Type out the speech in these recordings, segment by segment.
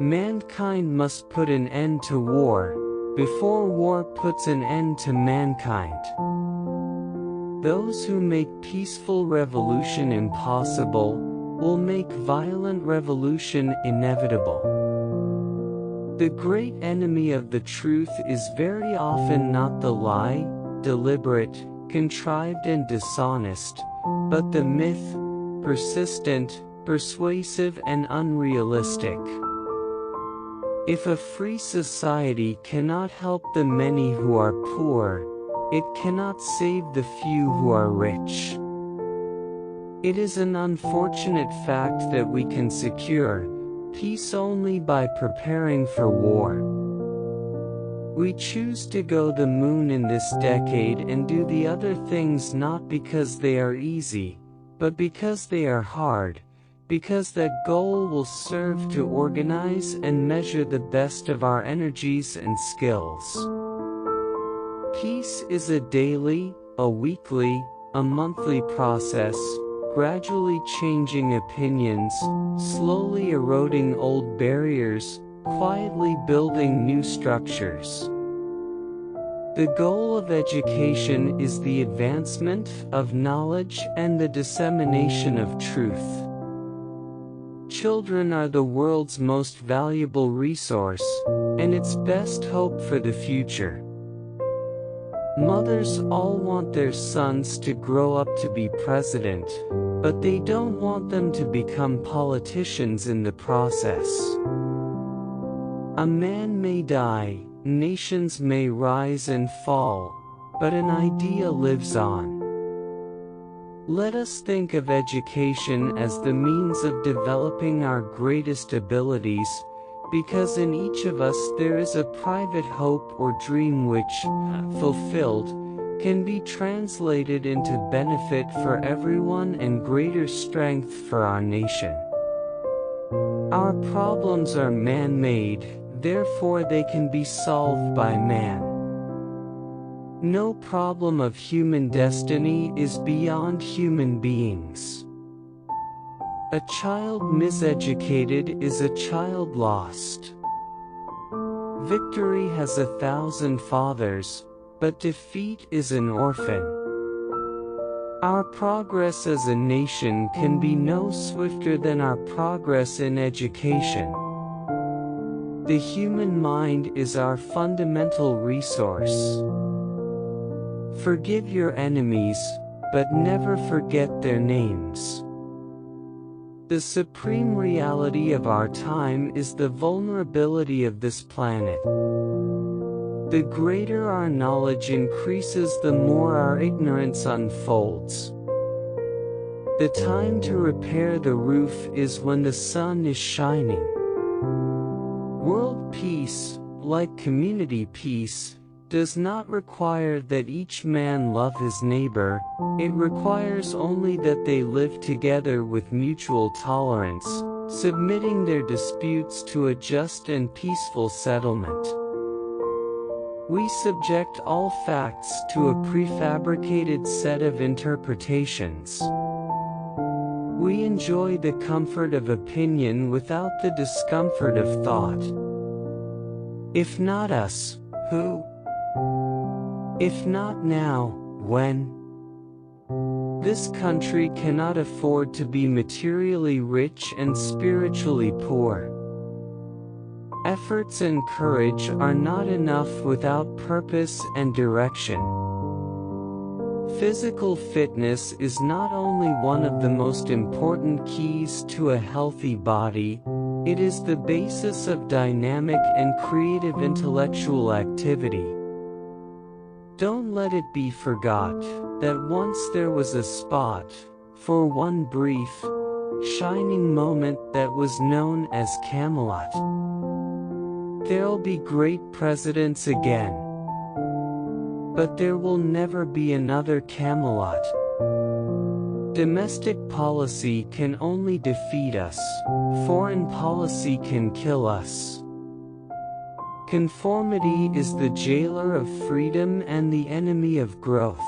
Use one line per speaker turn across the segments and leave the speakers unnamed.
Mankind must put an end to war, before war puts an end to mankind. Those who make peaceful revolution impossible, will make violent revolution inevitable. The great enemy of the truth is very often not the lie, deliberate, contrived and dishonest, but the myth, persistent, persuasive and unrealistic. If a free society cannot help the many who are poor, it cannot save the few who are rich. It is an unfortunate fact that we can secure peace only by preparing for war. We choose to go to the moon in this decade and do the other things not because they are easy, but because they are hard, because that goal will serve to organize and measure the best of our energies and skills. Peace is a daily, a weekly, a monthly process, gradually changing opinions, slowly eroding old barriers, quietly building new structures. The goal of education is the advancement of knowledge and the dissemination of truth. Children are the world's most valuable resource, and its best hope for the future. Mothers all want their sons to grow up to be president, but they don't want them to become politicians in the process. A man may die, nations may rise and fall, but an idea lives on. Let us think of education as the means of developing our greatest abilities, because in each of us there is a private hope or dream which, fulfilled, can be translated into benefit for everyone and greater strength for our nation. Our problems are man-made, therefore they can be solved by man. No problem of human destiny is beyond human beings. A child miseducated is a child lost. Victory has 1,000 fathers, but defeat is an orphan. Our progress as a nation can be no swifter than our progress in education. The human mind is our fundamental resource. Forgive your enemies, but never forget their names. The supreme reality of our time is the vulnerability of this planet. The greater our knowledge increases, the more our ignorance unfolds. The time to repair the roof is when the sun is shining. World peace, like community peace, does not require that each man love his neighbor, it requires only that they live together with mutual tolerance, submitting their disputes to a just and peaceful settlement. We subject all facts to a prefabricated set of interpretations. We enjoy the comfort of opinion without the discomfort of thought. If not us, who? If not now, when? This country cannot afford to be materially rich and spiritually poor. Efforts and courage are not enough without purpose and direction. Physical fitness is not only one of the most important keys to a healthy body, it is the basis of dynamic and creative intellectual activity. Don't let it be forgot that once there was a spot, for one brief, shining moment that was known as Camelot. There'll be great presidents again, but there will never be another Camelot. Domestic policy can only defeat us, foreign policy can kill us. Conformity is the jailer of freedom and the enemy of growth.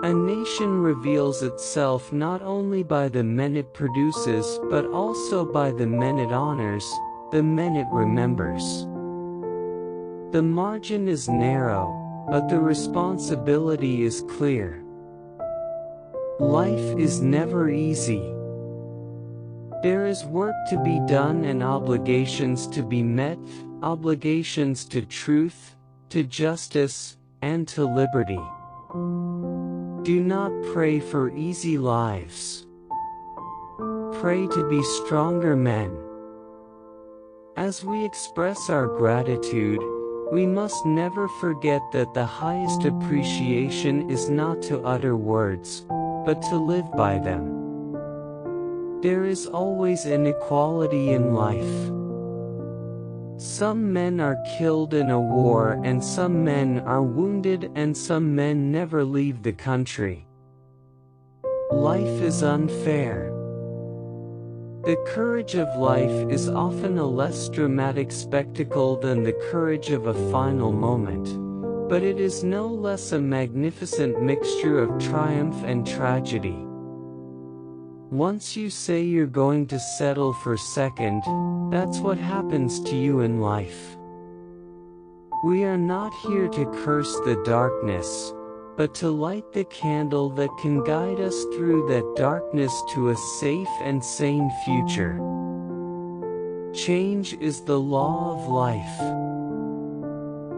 A nation reveals itself not only by the men it produces but also by the men it honors, the men it remembers. The margin is narrow, but the responsibility is clear. Life is never easy. There is work to be done and obligations to be met, obligations to truth, to justice, and to liberty. Do not pray for easy lives. Pray to be stronger men. As we express our gratitude, we must never forget that the highest appreciation is not to utter words, but to live by them. There is always inequality in life. Some men are killed in a war and some men are wounded and some men never leave the country. Life is unfair. The courage of life is often a less dramatic spectacle than the courage of a final moment, but it is no less a magnificent mixture of triumph and tragedy. Once you say you're going to settle for second, that's what happens to you in life. We are not here to curse the darkness, but to light the candle that can guide us through that darkness to a safe and sane future. Change is the law of life.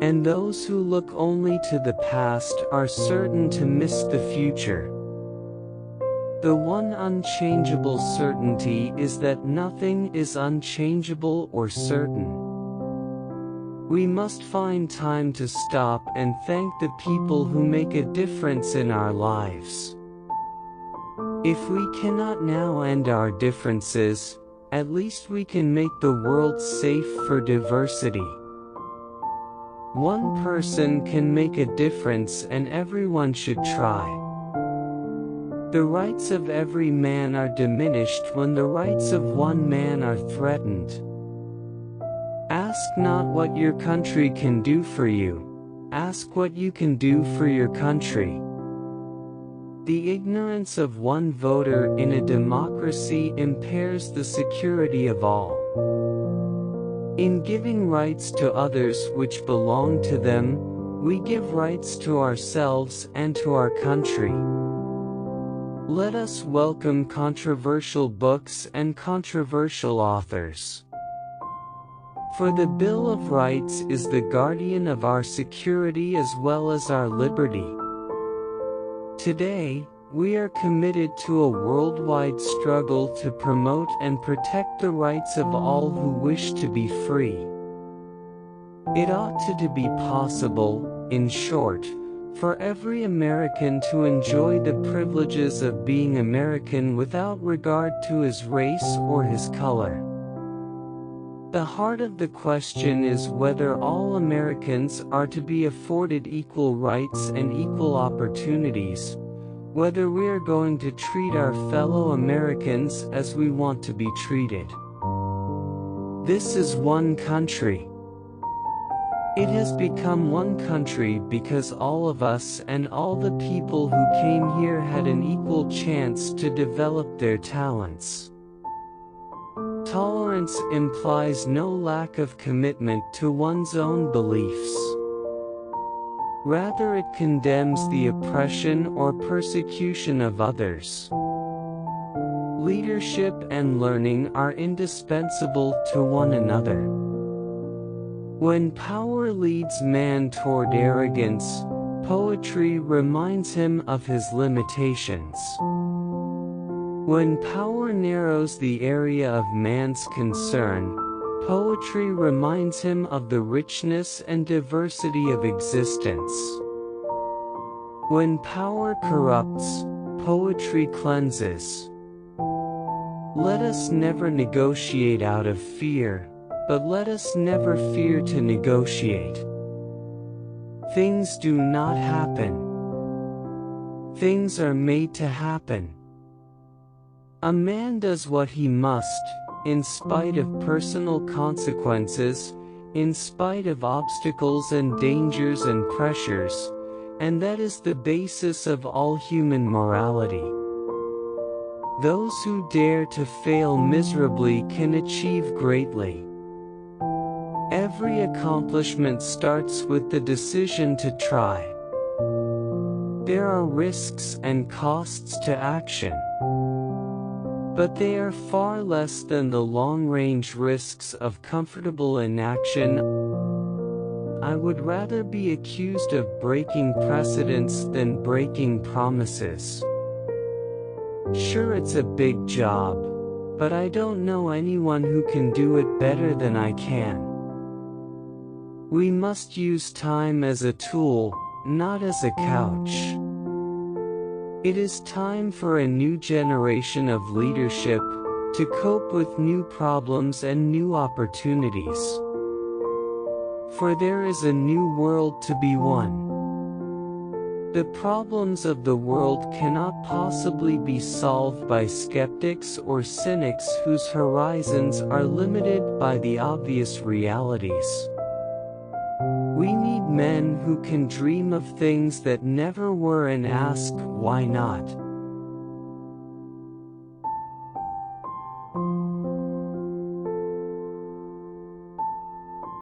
And those who look only to the past are certain to miss the future. The one unchangeable certainty is that nothing is unchangeable or certain. We must find time to stop and thank the people who make a difference in our lives. If we cannot now end our differences, at least we can make the world safe for diversity. One person can make a difference and everyone should try. The rights of every man are diminished when the rights of one man are threatened. Ask not what your country can do for you, ask what you can do for your country. The ignorance of one voter in a democracy impairs the security of all. In giving rights to others which belong to them, we give rights to ourselves and to our country. Let us welcome controversial books and controversial authors. For the Bill of Rights is the guardian of our security as well as our liberty. Today, we are committed to a worldwide struggle to promote and protect the rights of all who wish to be free. It ought to be possible, in short, for every American to enjoy the privileges of being American without regard to his race or his color. The heart of the question is whether all Americans are to be afforded equal rights and equal opportunities, whether we are going to treat our fellow Americans as we want to be treated. This is one country. It has become one country because all of us and all the people who came here had an equal chance to develop their talents. Tolerance implies no lack of commitment to one's own beliefs. Rather, it condemns the oppression or persecution of others. Leadership and learning are indispensable to one another. When power leads man toward arrogance, poetry reminds him of his limitations. When power narrows the area of man's concern, poetry reminds him of the richness and diversity of existence. When power corrupts, poetry cleanses. Let us never negotiate out of fear, but let us never fear to negotiate. Things do not happen. Things are made to happen. A man does what he must, in spite of personal consequences, in spite of obstacles and dangers and pressures. and that is the basis of all human morality. Those who dare to fail miserably can achieve greatly. Every accomplishment starts with the decision to try. There are risks and costs to action, but they are far less than the long-range risks of comfortable inaction. I would rather be accused of breaking precedents than breaking promises. Sure, it's a big job, but I don't know anyone who can do it better than I can. We must use time as a tool, not as a couch. It is time for a new generation of leadership to cope with new problems and new opportunities. For there is a new world to be won. The problems of the world cannot possibly be solved by skeptics or cynics whose horizons are limited by the obvious realities. We need men who can dream of things that never were and ask, why not?